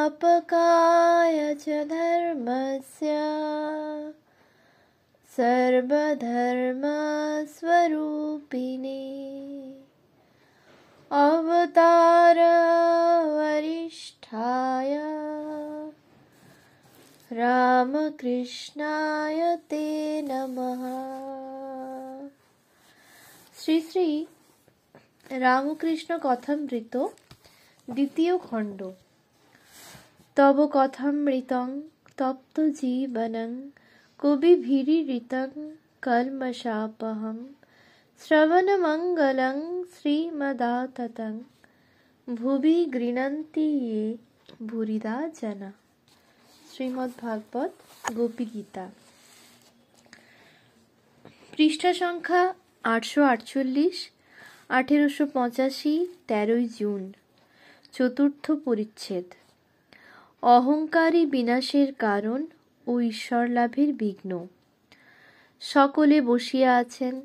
संस्थापकाय च धर्मस्य सर्वधर्मस्वरूपिणे अवतार वरिष्ठाय रामकृष्णाय ते नमः। শ্রী শ্রী রামকৃষ্ণ কথামৃত দ্বিতীয় খণ্ড। তব কথামৃতং তপ্ত জীবনং কবিভিরীরিতং কল্মষাপহং শ্রবণমঙ্গলং শ্রীমদাততং ভুবি গৃণন্তি ये ভুরিদা জনা। শ্রীমদ্ভাগবত গোপী গীতা, পৃষ্ঠা সংখ্যা 848, 1885, 13 জুন, চতুর্থ পরিচ্ছেদ। অহংকারী বিনাশের কারণ ও ঈশ্বর লাভের বিঘ্ন। সকলে বসিয়া আছেন,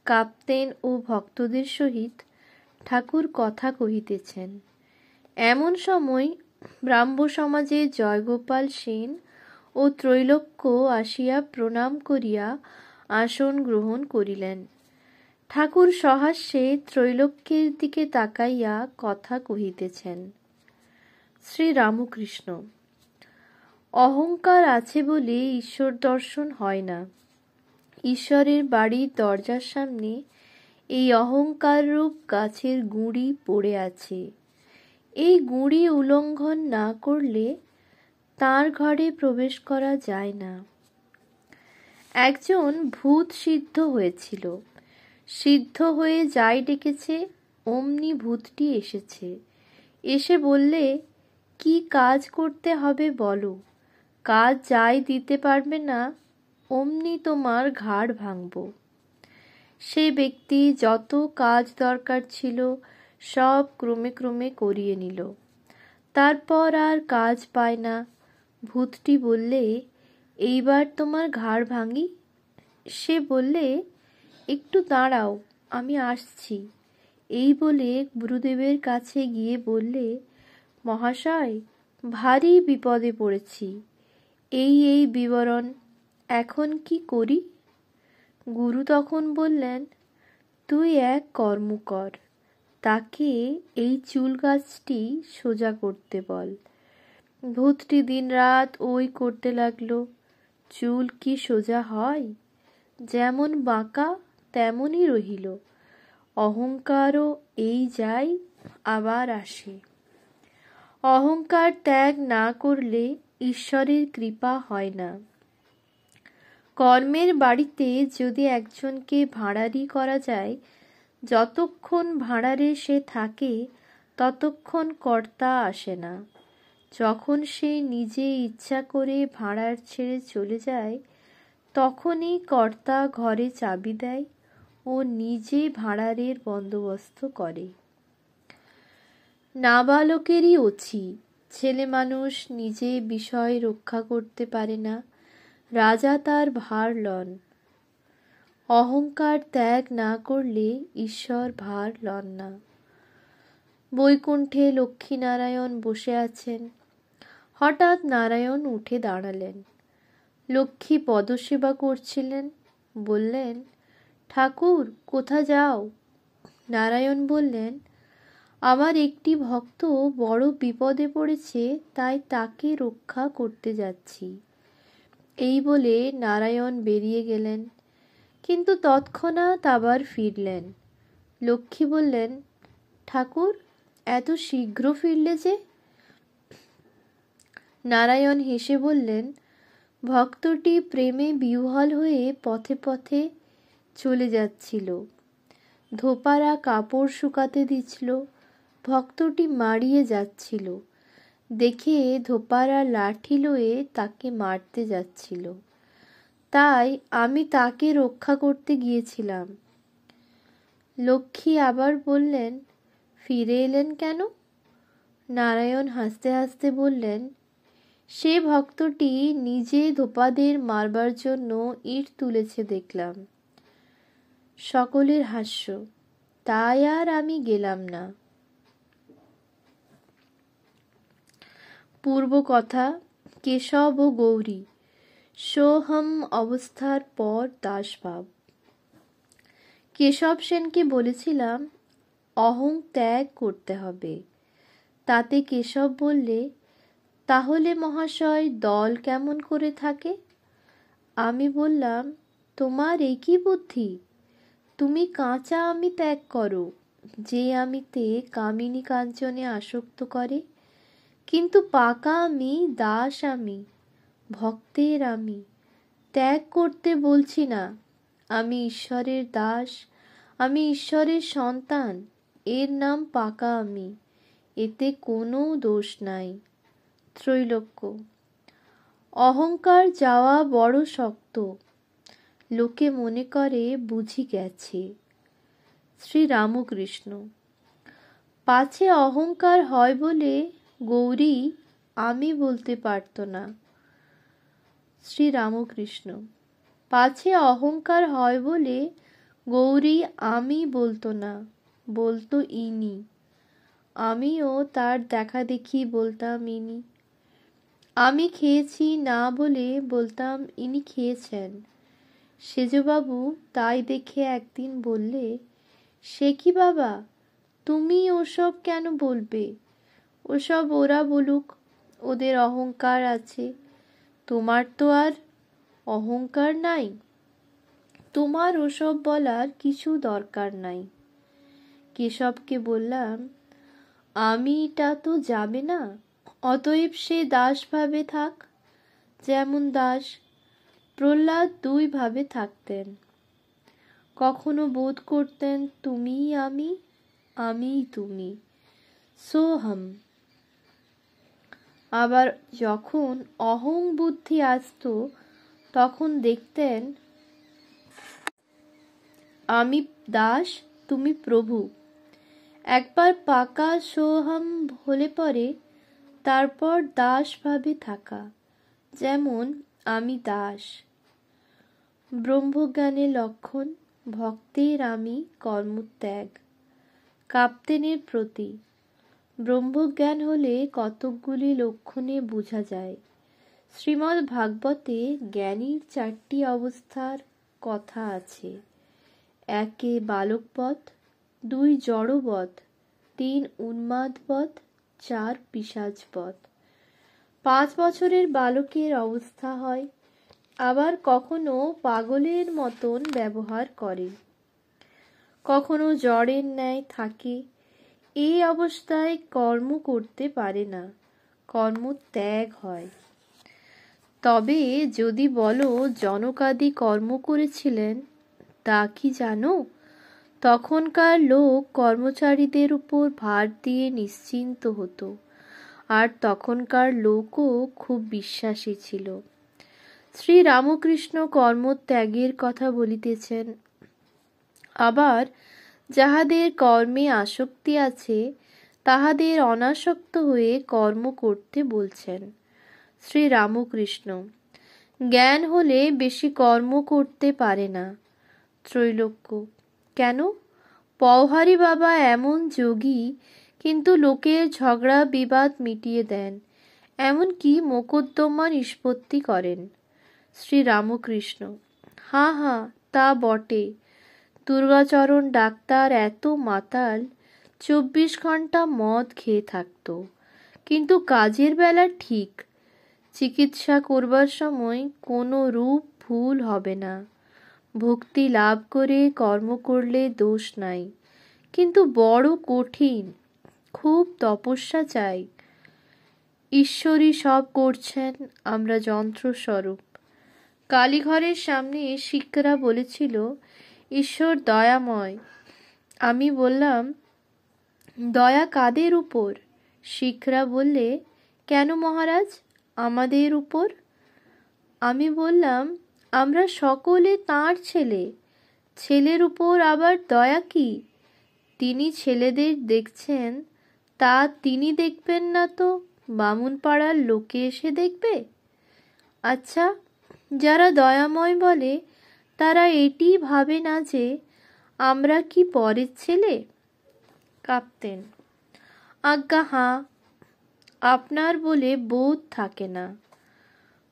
কাপ্তেন ও ভক্তদের সহিত ঠাকুর কথা কহিতেছেন। এমন সময় ব্রাহ্ম সমাজে জয়গোপাল সেন ও ত্রৈলোক্য আসিয়া প্রণাম করিয়া আসন গ্রহণ করিলেন। ঠাকুর সহাস্যে ত্রৈলোক্যের দিকে তাকাইয়া কথা কহিতেছেন। শ্রী রামকৃষ্ণ: অহংকার আছে বলে ঈশ্বর দর্শন হয় না। ঈশ্বরের বাড়ির দরজার সামনে এই অহংকাররূপ গাছের গুঁড়ি পড়ে আছে। এই গুঁড়ি উল্লঙ্ঘন না করলে তাঁর ঘরে প্রবেশ করা যায় না। একজন ভূত সিদ্ধ হয়েছিল। সিদ্ধ হয়ে যাই ডেকেছে, অমনি ভূতটি এসেছে। এসে বললে, কি কাজ করতে হবে বলো। কাজ যাই দিতে পারবে না, অমনি তোমার ঘাড় ভাঙব। সে ব্যক্তি যত কাজ দরকার ছিল সব ক্রমে ক্রমে করিয়ে নিল। তারপর আর কাজ পায় না। ভূতটি বললে, এইবার তোমার ঘাড় ভাঙি। সে বললে, একটু দাঁড়াও, আমি আসছি। এই বলে গুরুদেবের কাছে গিয়ে বললে, মহাশয়, ভারী বিপদে পড়েছি। এই বিবরণ, এখন কি করি? গুরু তখন বললেন, তুই এক কর্ম কর, তাকে এই চুল গাছটি সোজা করতে বল। ভূতটি দিনরাত ওই করতে লাগলো। চুল কি সোজা হয়? যেমন বাঁকা তেমনই রহিল। অহংকারও এই যায় আবার আসে। অহংকার ত্যাগ না করলে ঈশ্বরের কৃপা হয় না। কর্মের বাড়িতে যদি একজনকে ভাঁড়ারি করা যায়, যতক্ষণ ভাঁড়ারে সে থাকে ততক্ষণ কর্তা আসে না। যখন সে নিজে ইচ্ছা করে ভাঁড়ার ছেড়ে চলে যায়, তখনই কর্তা ঘরে চাবি দেয় ও নিজে ভাঁড়ারের বন্দোবস্ত করে। নাবালকেরই অছি। ছেলে মানুষ নিজে বিষয় রক্ষা করতে পারে না, রাজা তার ভার লন। অহংকার ত্যাগ না করলে ঈশ্বর ভার লন না। বৈকুণ্ঠে লক্ষ্মীনারায়ণ বসে আছেন। হঠাৎ নারায়ণ উঠে দাঁড়ালেন। লক্ষ্মী পদসেবা করছিলেন। বললেন, ঠাকুর, কোথা যাও? নারায়ণ বললেন, আমার একটি ভক্ত বড় বিপদে পড়েছে, তাই তাকে রক্ষা করতে যাচ্ছি। এই বলে নারায়ণ বেরিয়ে গেলেন, কিন্তু তৎক্ষণাৎ আবার ফিরলেন। লক্ষ্মী বললেন, ঠাকুর, এত শীঘ্র ফিরলে যে? নারায়ণ হেসে বললেন, ভক্তটি প্রেমে বিহ্বল হয়ে পথে পথে চলে যাচ্ছিল। ধোপারা কাপড় শুকাতে দিচ্ছিল। ভক্তটি মারিয়ে যাচ্ছিল। দেখে ধোপারা লাঠি লয়ে তাকে মারতে যাচ্ছিল। তাই আমি তাকে রক্ষা করতে গিয়েছিলাম। লক্ষ্মী আবার বললেন, ফিরে এলেন কেন? নারায়ণ হাসতে হাসতে বললেন, সে ভক্তটি নিজে ধোপাদের মারবার জন্য ইট তুলেছে দেখলাম। সকলের হাস্য। তাই আর আমি গেলাম না। পূর্ব কথা কেশব ও গৌরী সোহম অবস্থার পর দাসভাব। কেশব সেনকে বলেছিলাম অহং ত্যাগ করতে হবে। তাতে কেশব বললে, তাহলে মহাশয় দল কেমন করে থাকে? আমি বললাম, তোমার এই কি বুদ্ধি? তুমি কাঁচা আমি ত্যাগ করো, যে আমিতে কামিনী কাঞ্চনে আসক্ত করে, কিন্তু পাকা আমি, দাস আমি, ভক্তের আমি। ত্যাগ করতে বলছি না, আমি ঈশ্বরের দাস, আমি ঈশ্বরের সন্তান, এর নাম পাকা আমি, এতে কোনো দোষ নাই। ত্রৈলোক্য। অহংকার যাওয়া বড় শক্ত, লোকে মনে করে বুঝি গেছে। শ্রী রামকৃষ্ণ। পাছে অহংকার হয় বলে গৌরী আমি বলতে পারত না। শ্রী রামকৃষ্ণ। পাছে অহংকার হয় বলে গৌরী আমি বলতো না, বলতো ইনি। আমিও তার দেখা দেখি বলতাম ইনি। আমি খেয়েছি না বলে বলতাম ইনি খেয়েছেন। সেজবাবু তাই দেখে একদিন বললে, সে কি বাবা, তুমি ওসব কেন বলবে? ওসব ওরা বলুক, ওদের অহংকার আছে, তোমার তো আর অহংকার নাই, তোমার ওসব বলার কিছু দরকার নাই। কেশবকে বললাম, আমিটা তো যাবে না, অতএব সে দাস ভাবে থাক, যেমন দাস। প্রহ্লাদ দুই ভাবে থাকতেন, কখনো বোধ করতেন তুমিই আমি, আমিই তুমি, সোহম। আবার যখন অহং বুদ্ধি আসত, তখন দেখতেন আমি দাস, তুমি প্রভু। একবার পাকা সোহম হলে পরে তারপর দাস ভাবে থাকা, যেমন আমি দাস। ব্রহ্মজ্ঞানের লক্ষণ ভক্তের আমি, কর্মত্যাগ। কাপ্তেনের প্রতি। ব্রহ্মজ্ঞান হলে কতকগুলি লক্ষণে বোঝা যায়। শ্রীমদ্ ভাগবতে জ্ঞানীর 4টি অবস্থার কথা আছে। 1 বালকবৎ, 2 জড়বৎ, 3 উন্মাদবৎ, 4 পিশাচবৎ। 5 বছরের বালকের অবস্থা হয়, আবার কখনো পাগলের মতন ব্যবহার করে, কখনো জড়ের ন্যায় থাকে। এই অবস্থায় কর্ম করতে পারে না, কর্ম ত্যাগ হয়। তবে যদি বলো জনকাদি কর্ম করেছিলেন, তা কি জানো? তখনকার লোক কর্মচারীদের উপর ভার দিয়ে নিশ্চিন্ত হতো, আর তখনকার লোকও খুব বিশ্বাসী ছিল। শ্রী রামকৃষ্ণ কর্মত্যাগের কথা বলিতেছেন। আবার যাহাদের কর্মে আসক্তি আছে, তাহাদের অনাসক্ত হয়ে কর্ম করতে বলছেন। শ্রী রামকৃষ্ণ। জ্ঞান হলে বেশি কর্ম করতে পারে না। ত্রৈলোক্য। কেন? পওহারী বাবা এমন যোগী, কিন্তু লোকের ঝগড়া বিবাদ মিটিয়ে দেন, এমনকি মোকদ্দমা নিষ্পত্তি করেন। শ্রী রামকৃষ্ণ। হাঁ হাঁ, তা বটে। দুর্গাচরণ ডাক্তার এত মাতাল, 24 ঘন্টা মদ খেয়ে থাকত, কিন্তু কাজের বেলা ঠিক। চিকিৎসা করবার সময় কোনো রূপ ভুল হবে না। ভক্তি লাভ করে কর্ম করলে দোষ নাই, কিন্তু বড় কঠিন, খুব তপস্যা চাই। ঈশ্বরই সব করছেন, আমরা যন্ত্রস্বরূপ। কালীঘরের সামনে শিক্ষকরা বলেছিল, ঈশ্বর দয়াময়। আমি বললাম, দয়া কাদের উপর? শিখরা বললে, কেন মহারাজ, আমাদের উপর? আমি বললাম, আমরা সকলে তাঁর ছেলে, ছেলের উপর আবার দয়া কি? তিনি ছেলেদের দেখছেন, তা তিনি দেখবেন না তো বামুন পাড়ার লোকে এসে দেখবে? আচ্ছা, যারা দয়াময় বলে, তারা এটি ভাবে না যে আমরা কি পরের ছেলে? কাঁপতেন। আজ্ঞা হাঁ, আপনার বলে বোধ থাকে না।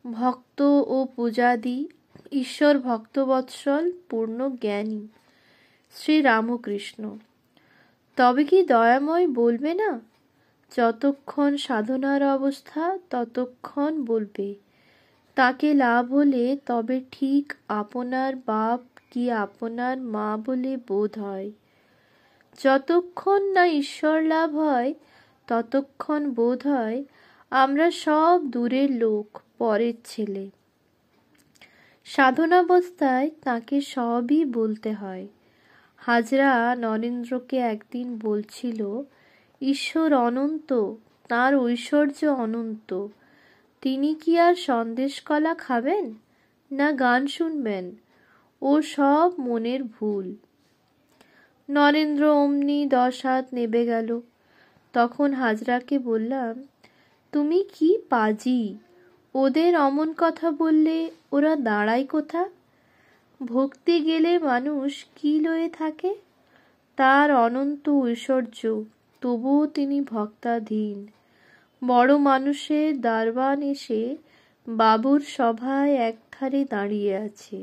ভক্ত ও পূজাদি ঈশ্বর ভক্তবৎসল পূর্ণ জ্ঞানী শ্রী রামকৃষ্ণ। তবে কি দয়াময় বলবে না? যতক্ষণ সাধনার অবস্থা ততক্ষণ বলবে। তাকে লাভ হলে তবে ঠিক আপনার বাপ কি আপনার মা বলে বোধ হয়। যতক্ষণ না ঈশ্বর লাভ হয় ততক্ষণ বোধ হয় আমরা সব দূরের লোক, পরের ছেলে। সাধনাবস্থায় তাকে সবই বলতে হয়। হাজরা নরেন্দ্রকে একদিন বলছিল, ঈশ্বর অনন্ত, তাঁর ঐশ্বর্য অনন্ত, তিনি কি আর সন্দেশকলা খাবেন না গান শুনবেন? ও সব মনের ভুল। নরেন্দ্র অমনি 10 হাত নেবে গেল। তখন হাজরাকে বললাম, তুমি কি পাজি, ওদের অমন কথা বললে ওরা দাঁড়ায় কোথা? ভক্তি গেলে মানুষ কি লয়ে থাকে? তার অনন্ত ঐশ্বর্য, তবুও তিনি ভক্তাধীন। বড় মানুষের দারবান এসে বাবুর সভায় একধারে দাঁড়িয়ে আছে,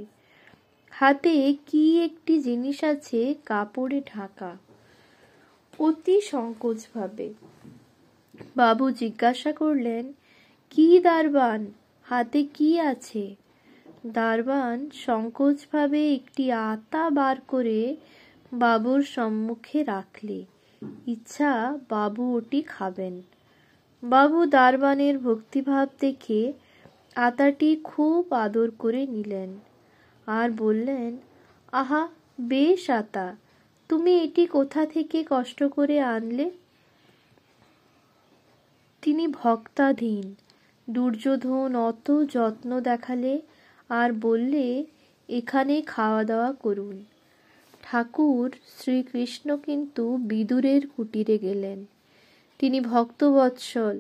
হাতে কি একটি জিনিস আছে কাপড়ে ঢাকা, অতি সংকোচ ভাবে। বাবু জিজ্ঞাসা করলেন, কি দারবান, হাতে কি আছে? দারবান সংকোচ ভাবে একটি আতা বার করে বাবুর সম্মুখে রাখলে ইচ্ছা বাবু ওটি খাবেন। বাবু দারবানের ভক্তিভাব দেখে আতাটি খুব আদর করে নিলেন আর বললেন, আহা, বেশ আতা, তুমি এটি কোথা থেকে কষ্ট করে আনলে? তিনি ভক্তাধীন। দুর্যোধন অত যত্ন দেখালে আর বললে, এখানে খাওয়া দাওয়া করুন। ঠাকুর শ্রীকৃষ্ণ কিন্তু বিদুরের কুটিরে গেলেন। তিনি ভক্তবৎসল,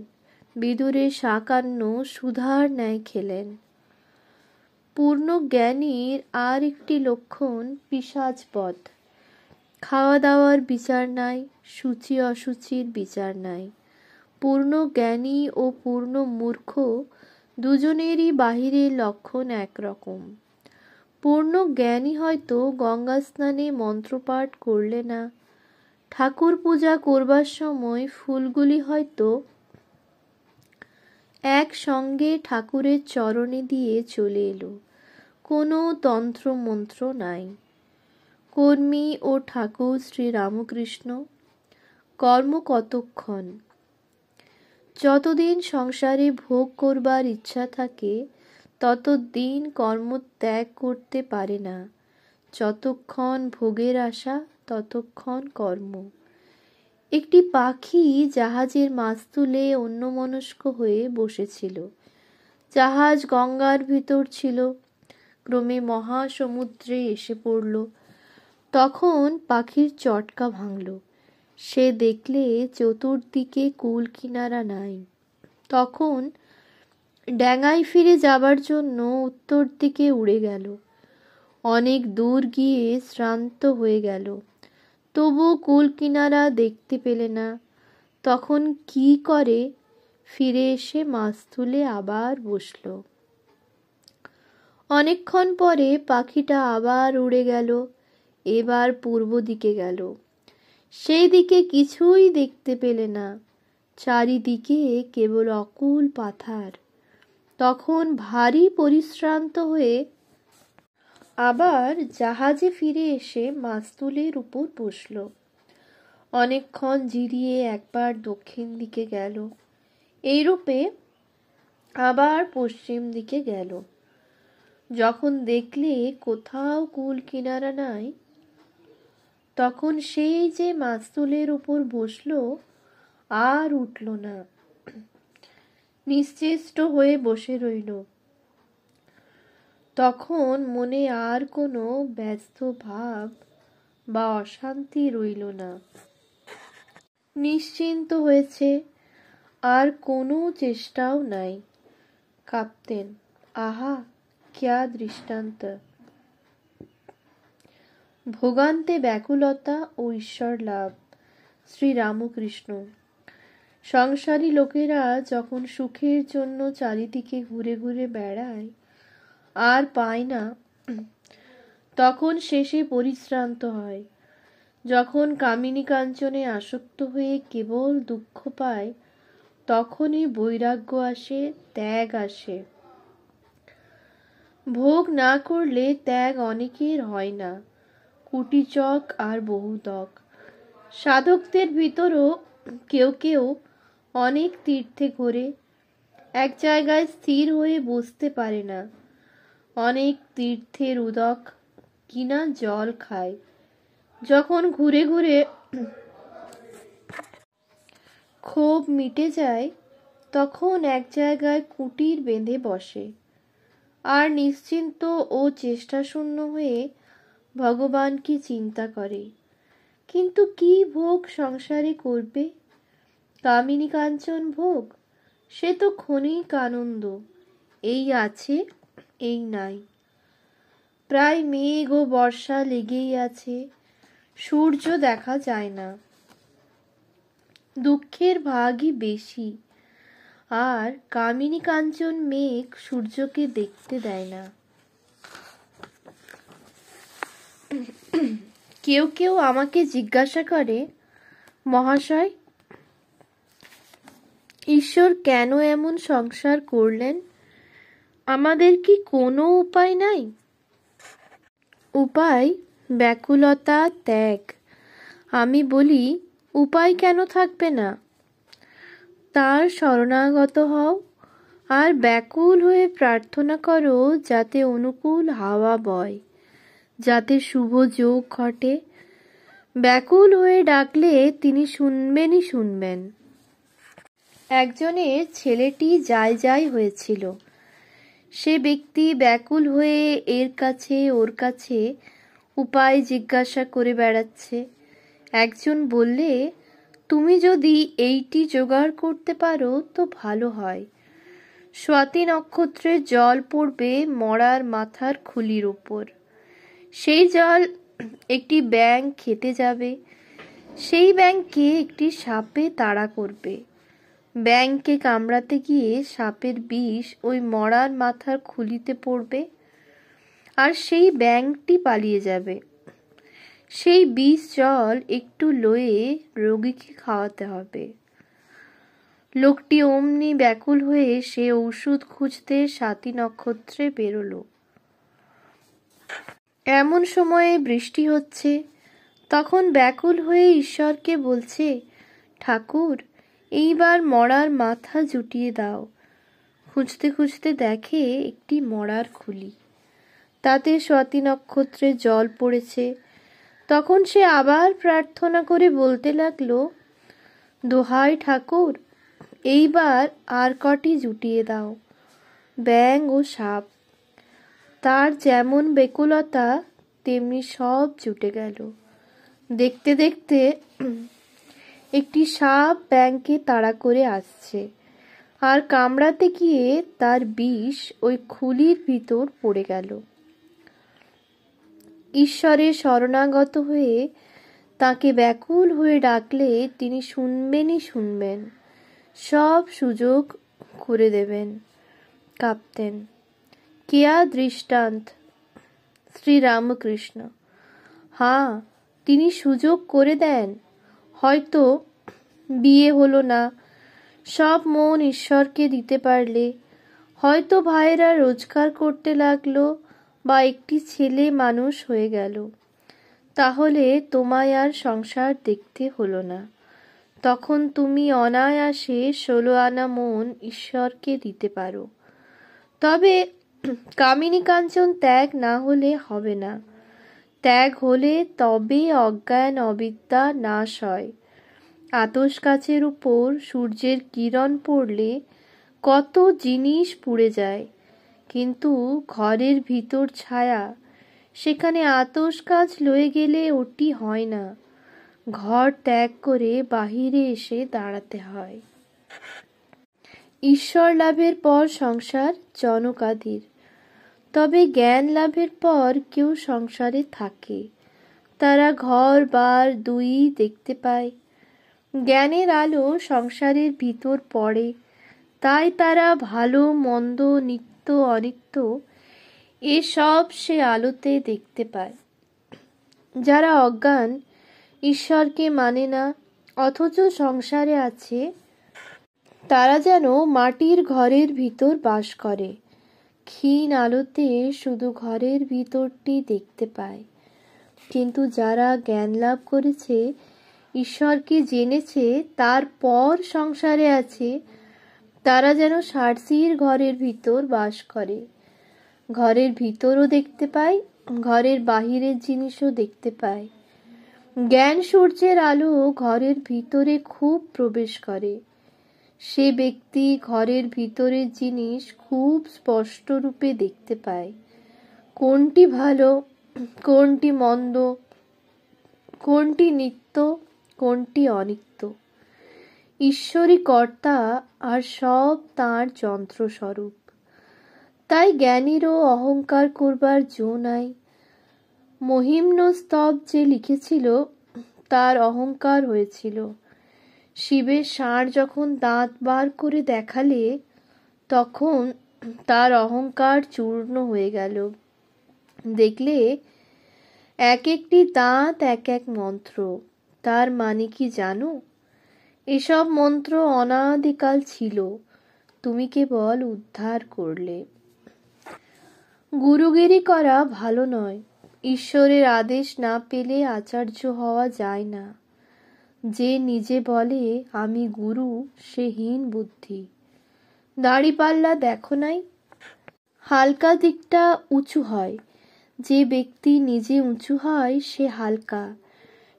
বিদুরের শাকান্ন সুধার ন্যায় খেলেন। পূর্ণ জ্ঞানীর আর একটি লক্ষণ পিশাচবধ। খাওয়া দাওয়ার বিচার নাই, সূচি অসুচির বিচার নাই। পূর্ণ জ্ঞানী ও পূর্ণ মূর্খ দুজনেরই বাহিরের লক্ষণ একরকম। পূর্ণ জ্ঞানী হয়তো গঙ্গা স্নানে মন্ত্রপাঠ করলে না, ঠাকুর পূজা করবার সময় ফুলগুলি হয়তো একসঙ্গে ঠাকুরের চরণে দিয়ে চলে এলো, কোনো তন্ত্র মন্ত্র নাই। কর্মী ও ঠাকুর শ্রী রামকৃষ্ণ। কর্ম কতক্ষণ? যতদিন সংসারে ভোগ করবার ইচ্ছা থাকে ততদিন কর্ম ত্যাগ করতে পারে না। যতক্ষণ ভোগের আশা ততক্ষণ কর্ম। একটি পাখি জাহাজের মাছ তুলে অন্যমনস্ক হয়ে বসেছিল। জাহাজ গঙ্গার ভিতর ছিল, ক্রমে মহাসমুদ্রে এসে পড়ল। তখন পাখির চটকা ভাঙল। সে দেখলে চতুর্দিকে কুল কিনারা নাই। তখন ড্যাঙায় ফিরে যাবার জন্য উত্তর দিকে উড়ে গেল। অনেক দূর গিয়ে শ্রান্ত হয়ে গেল, তবু কুল কিনারা দেখতে পেলে না। তখন কি করে? ফিরে এসে মাছ তুলে আবার বসল। অনেকক্ষণ পরে পাখিটা আবার উড়ে গেল, এবার পূর্ব দিকে গেল। সেই দিকে কিছুই দেখতে পেলে না, চারিদিকে কেবল অকুল পাথার। তখন ভারী পরিশ্রান্ত হয়ে আবার জাহাজে ফিরে এসে মাস্তুলের উপর বসল। অনেকক্ষণ জিরিয়ে একবার দক্ষিণ দিকে গেল, এইরূপে আবার পশ্চিম দিকে গেল। যখন দেখলে কোথাও কুল কিনারা নাই, তখন সেই যে মাস্তুলের উপর বসল আর উঠল না, নিশ্চেষ্ট হয়ে বসে রইল। তখন মনে আর কোনো ব্যস্ত ভাব বা অশান্তি রইল না। নিশ্চিন্ত হয়েছে, আর কোনো চেষ্টাও নাই। কাঁপতেন, আহা, ক্যা দৃষ্টান্ত! ভোগান্তে ব্যাকুলতা ও ঈশ্বর লাভ। শ্রী রামকৃষ্ণ। সংসারী লোকেরা যখন সুখের জন্য চারিদিকে ঘুরে ঘুরে বেড়ায় আর পায় না, তখন শেষে পরিশ্রান্ত হয়। যখন কামিনী কাঞ্চনে আসক্ত হয়ে কেবল দুঃখ পায়, তখনই বৈরাগ্য আসে, ত্যাগ আসে। ভোগ না করলে ত্যাগ অনেকের হয় না, কুটিচক আর বহুতক। সাধকদের ভিতরও কেউ কেউ অনেক তীর্থে ঘোরে, এক জায়গায় স্থির হয়ে বসতে পারে না। অনেক তীর্থের উদক কিনা জল খায়। যখন ঘুরে ঘুরে ক্ষোভ মিটে যায়, তখন এক জায়গায় কুটির বেঁধে বসে আর নিশ্চিন্ত ও চেষ্টাশূন্য হয়ে ভগবানকে চিন্তা করে। কিন্তু কি ভোগ সংসারে করবে? কামিনী কাঞ্চন ভোগ, সে তো ক্ষণিক আনন্দ, এই আছে এই নাই। প্রায় মেঘ ও বর্ষা লেগেই আছে, সূর্য দেখা যায় না। দুঃখের ভাগই বেশি, আর কামিনী কাঞ্চন মেঘ সূর্যকে দেখতে দেয় না। কেউ কেউ আমাকে জিজ্ঞাসা করে, মহাশয়, ঈশ্বর কেন এমন সংসার করলেন? আমাদের কি কোনো উপায় নাই? উপায় ব্যাকুলতা, ত্যাগ। আমি বলি, উপায় কেন থাকবে না? তার শরণাগত হও আর ব্যাকুল হয়ে প্রার্থনা করো যাতে অনুকূল হাওয়া বয়, যাতে শুভ যোগ ঘটে। ব্যাকুল হয়ে ডাকলে তিনি শুনবেনই শুনবেন। একজনের ছেলেটি যায় হয়েছিল। সে ব্যক্তি ব্যাকুল হয়ে এর কাছে ওর কাছে উপায় জিজ্ঞাসা করে বেড়াচ্ছে। একজন বললে, তুমি যদি এইটি জোগাড় করতে পারো তো ভালো হয়। স্বাতি নক্ষত্রে জল পড়বে মরার মাথার খুলির উপর। সেই জল একটি ব্যাঙ খেতে যাবে। সেই ব্যাঙকে একটি সাপে তাড়া করবে। ব্যাঙকে কামড়াতে গিয়ে সাপের বিষ ওই মরার মাথার খুলিতে পড়বে, আর সেই ব্যাঙটি পালিয়ে যাবে। সেই বিষ জল একটু লয়ে রোগীকে খাওয়াতে হবে। লোকটি অমনি ব্যাকুল হয়ে সে ঔষধ খুঁজতে স্বাতি নক্ষত্রে বেরোলো। এমন সময়ে বৃষ্টি হচ্ছে। তখন ব্যাকুল হয়ে ঈশ্বরকে বলছে, ঠাকুর, এইবার মরার মাথা জুটিয়ে দাও। খুঁজতে খুঁজতে দেখে একটি মরার খুলি, তাতে স্বাতি নক্ষত্রে জল পড়েছে। তখন সে আবার প্রার্থনা করে বলতে লাগলো, দোহাই ঠাকুর, এইবার আর কটি জুটিয়ে দাও। ব্যাঙ ও সাপ, তার যেমন ব্যাকুলতা তেমনি সব জুটে গেল। দেখতে দেখতে একটি সাপ ব্যাঙকে তাড়া করে আসছে, আর কামড়াতে গিয়ে তার বিষ ওই খুলির ভিতর পড়ে গেল। ঈশ্বরের শরণাগত হয়ে তাকে ব্যাকুল হয়ে ডাকলে তিনি শুনবেনই শুনবেন, সব সুযোগ করে দেবেন। কাঁপতেন। কেয়া দৃষ্টান্ত শ্রী রামকৃষ্ণ। হ্যাঁ, তিনি সুযোগ করে দেন। হয়তো বিয়ে হলো না, সব মন ঈশ্বরকে দিতে পারলে, হয়তো ভাইরা রোজগার করতে লাগলো, বা একটি ছেলে মানুষ হয়ে গেল, তাহলে তোমায় আর সংসার দেখতে হলো না। তখন তুমি অনায়াসে 16 আনা মন ঈশ্বরকে দিতে পারো। তবে কামিনী কাঞ্চন ত্যাগ না হলে হবে না। ত্যাগ হলে তবে অজ্ঞান অবিদ্যা নাশ হয়। আতশ কাচের উপর সূর্যের কিরণ পড়লে কত জিনিস পুড়ে যায়, কিন্তু ঘরের ভিতর ছায়া, সেখানে আতশ কাচ লয়ে গেলে ওটি হয় না। ঘর ত্যাগ করে বাহিরে এসে দাঁড়াতে হয়। ঈশ্বর লাভের পর সংসার জনকাদির। তবে জ্ঞান লাভের পর কেউ সংসারে থাকে, তারা ঘর বার দুই দেখতে পায়। জ্ঞানের আলো সংসারের ভিতর পড়ে, তাই তারা ভালো মন্দ নিত্য অনিত্য এসব সে আলোতে দেখতে পায়। যারা অজ্ঞান, ঈশ্বরকে মানে না, অথচ সংসারে আছে, তারা যেন মাটির ঘরের ভিতর বাস করে, ক্ষীণ আলোতে শুধু ঘরের ভিতরটি দেখতে পায়। কিন্তু যারা জ্ঞান লাভ করেছে, ঈশ্বরকে জেনেছে, তারপর সংসারে আছে, তারা যেন সার্সির ঘরের ভিতর বাস করে, ঘরের ভিতরও দেখতে পায়, ঘরের বাহিরের জিনিসও দেখতে পায়। জ্ঞান সূর্যের আলো ঘরের ভিতরে খুব প্রবেশ করে। সে ব্যক্তি ঘরের ভিতরের জিনিস খুব স্পষ্ট রূপে দেখতে পায়, কোনটি ভালো, কোনটি মন্দ, কোনটি নিত্য, কোনটি অনিত্য। ঈশ্বরই কর্তা, আর সব তাঁর যন্ত্রস্বরূপ। তাই জ্ঞানীরও অহংকার করবার জো নাই। মহিম্ন স্তব যে লিখেছিল, তার অহংকার হয়েছিল। শিবের ষাঁড় যখন দাঁত বার করে দেখালে, তখন তার অহংকার চূর্ণ হয়ে গেল। দেখলে, এক একটি দাঁত এক এক মন্ত্র। তার মানে কি জানো? এসব মন্ত্র অনাদিকাল ছিল, তুমি কেবল উদ্ধার করলে। গুরুগিরি করা ভালো নয়। ঈশ্বরের আদেশ না পেলে আচার্য হওয়া যায় না। যে নিজে বলে আমি গুরু, সে হীন বুদ্ধি। দাড়িপাল্লা দেখো নাই? হালকা দিকটা উঁচু হয়। যে ব্যক্তি নিজে উঁচু হয়, সে হালকা।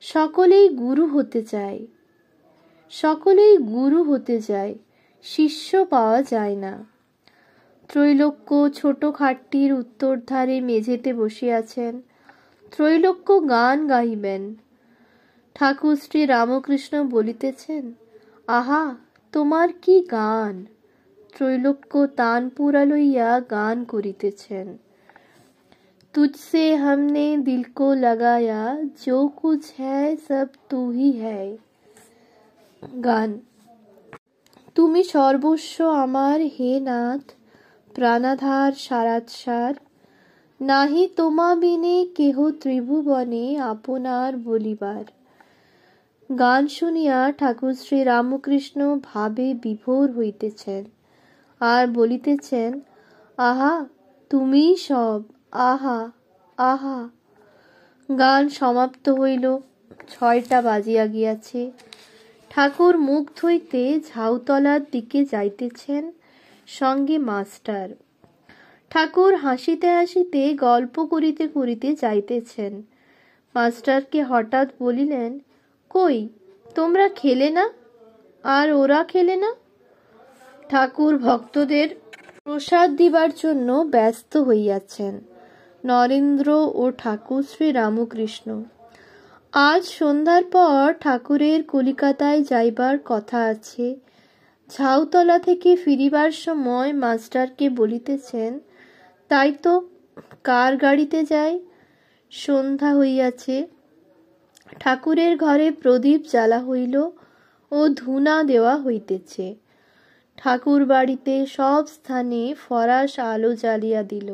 সকলেই গুরু হতে চায়, সকলেই গুরু হতে যায়, শিষ্য পাওয়া যায় না। ত্রৈলোক্য ছোট খাটটির উত্তর ধারে মেঝেতে বসে আছেন। ত্রৈলোক্য গান গাইবেন। ঠাকুর শ্রী রামকৃষ্ণ বলিতেছেন, আহা, তোমার কি গান! ত্রৈলোক্য তানপুরা লইয়া গান করিতেছেন। তুঝসে हमने दिल को लगाया, जो कुछ है सब तू ही है। গান। তুমি সর্বস্ব আমার হে নাথ, প্রাণাধার সারাৎসার। নাহি তোমা বিনে কেহ ত্রিভুবনে আপনার বলিবার। গান শুনিয়া ঠাকুর শ্রী রামকৃষ্ণ ভাবে বিভোর হইতেছেন, আর বলিতেছেন, আহা, তুমিই সব, আহা, আহা। গান সমাপ্ত হইল। 6টা বাজিয়া গিয়াছে। ঠাকুর মুখ ধুইতে ঝাউতলার দিকে যাইতেছেন, সঙ্গে মাস্টার। ঠাকুর হাসিতে হাসিতে গল্প করিতে করিতে যাইতেছেন। মাস্টারকে হঠাৎ বলিলেন, কই, তোমরা খেলে না? আর ওরা খেলে না? ঠাকুর ভক্তদের প্রসাদ দিবার জন্য ব্যস্ত হইয়াছেন। নরেন্দ্র ও ঠাকুর শ্রী রামকৃষ্ণ। আজ সন্ধ্যার পর ঠাকুরের কলিকাতায় যাইবার কথা আছে। ঝাউতলা থেকে ফিরিবার সময় মাস্টারকে বলিতেছেন, তাই তো, কার গাড়িতে যাই? সন্ধ্যা হইয়াছে। ঠাকুরের ঘরে প্রদীপ জ্বালা হইল ও ধূনা দেওয়া হইতেছে। ঠাকুর বাড়িতে সব স্থানে ফরাস আলো জ্বালিয়া দিল।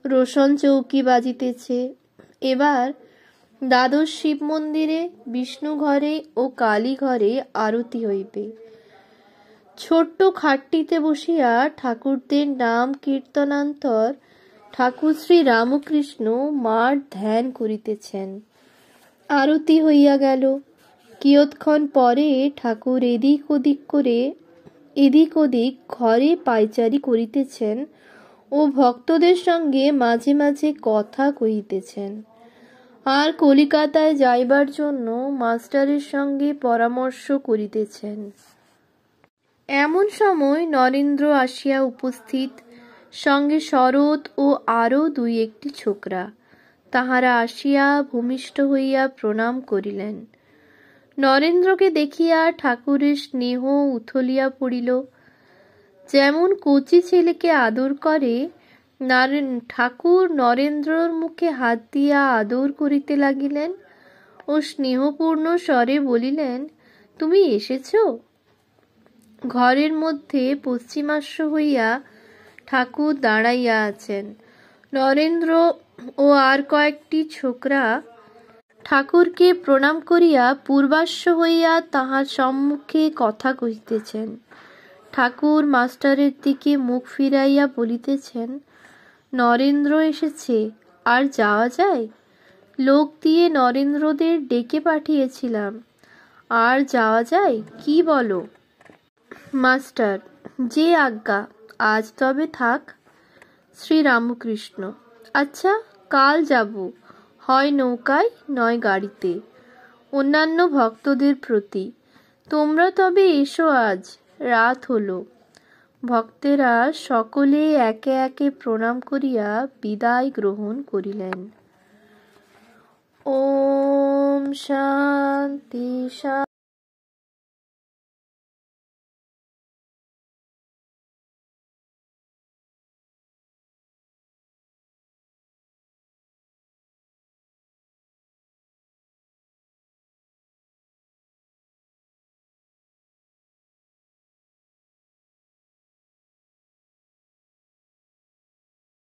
রোশন চৌকি বাজিতেছে। এবার দ্বাদশ শিব মন্দিরে, বিষ্ণু ঘরে ও কালী ঘরে আরতি হইবে। ছোট্ট খাটটিতে বসিয়া ঠাকুরদের নাম কীর্তনান্তর ঠাকুর শ্রী রামকৃষ্ণ মার ধ্যান করিতেছেন। আরতি হইয়া গেল। কিয়ৎক্ষণ পরে ঠাকুর এদিক ওদিক ঘরে পায়চারি করিতেছেন ও ভক্তদের সঙ্গে মাঝে মাঝে কথা কহিতেছেন, আর কলিকাতায় যাইবার জন্য মাস্টারের সঙ্গে পরামর্শ করিতেছেন। এমন সময় নরেন্দ্র আসিয়া উপস্থিত, সঙ্গে শরৎ ও আরও 2-1টি ছোকরা। তাহারা আসিয়া ভূমিষ্ঠ হইয়া প্রণাম করিলেন। নরেন্দ্রকে দেখিয়া ঠাকুরের স্নেহ উথলিয়া পড়িল। যেমন কচি ছেলেকে আদর করে, ঠাকুর নরেন্দ্রর মুখে হাত দিয়া আদর করিতে লাগিলেন ও স্নেহপূর্ণ স্বরে বলিলেন, তুমি এসেছ? ঘরের মধ্যে পশ্চিমাস্য হইয়া ঠাকুর দাঁড়াইয়া আছেন। নরেন্দ্র ও আর কয়েকটি ছোকরা ঠাকুরকে প্রণাম করিয়া পূর্বাস্য হইয়া তাহার সম্মুখে কথা কহিতেছেন। ঠাকুর মাস্টারের দিকে মুখ ফিরাইয়া বলিতেছেন, নরেন্দ্র এসেছে, আর যাওয়া যায়? লোক দিয়ে নরেন্দ্রদের ডেকে পাঠিয়েছিলাম, আর যাওয়া যায়? কি বলো? মাস্টার, যে আজ্ঞা, আজ তবে থাক। শ্রীরামকৃষ্ণ, আচ্ছা, কাল যাব, হয় নৌকায় নয় গাড়িতে। অন্যান্য ভক্তদের প্রতি, তোমরা তবে এসো, আজ রাত হলো। ভক্তেরা সকলে একে একে প্রণাম করিয়া বিদায় গ্রহণ করিলেন। ওম শান্তি।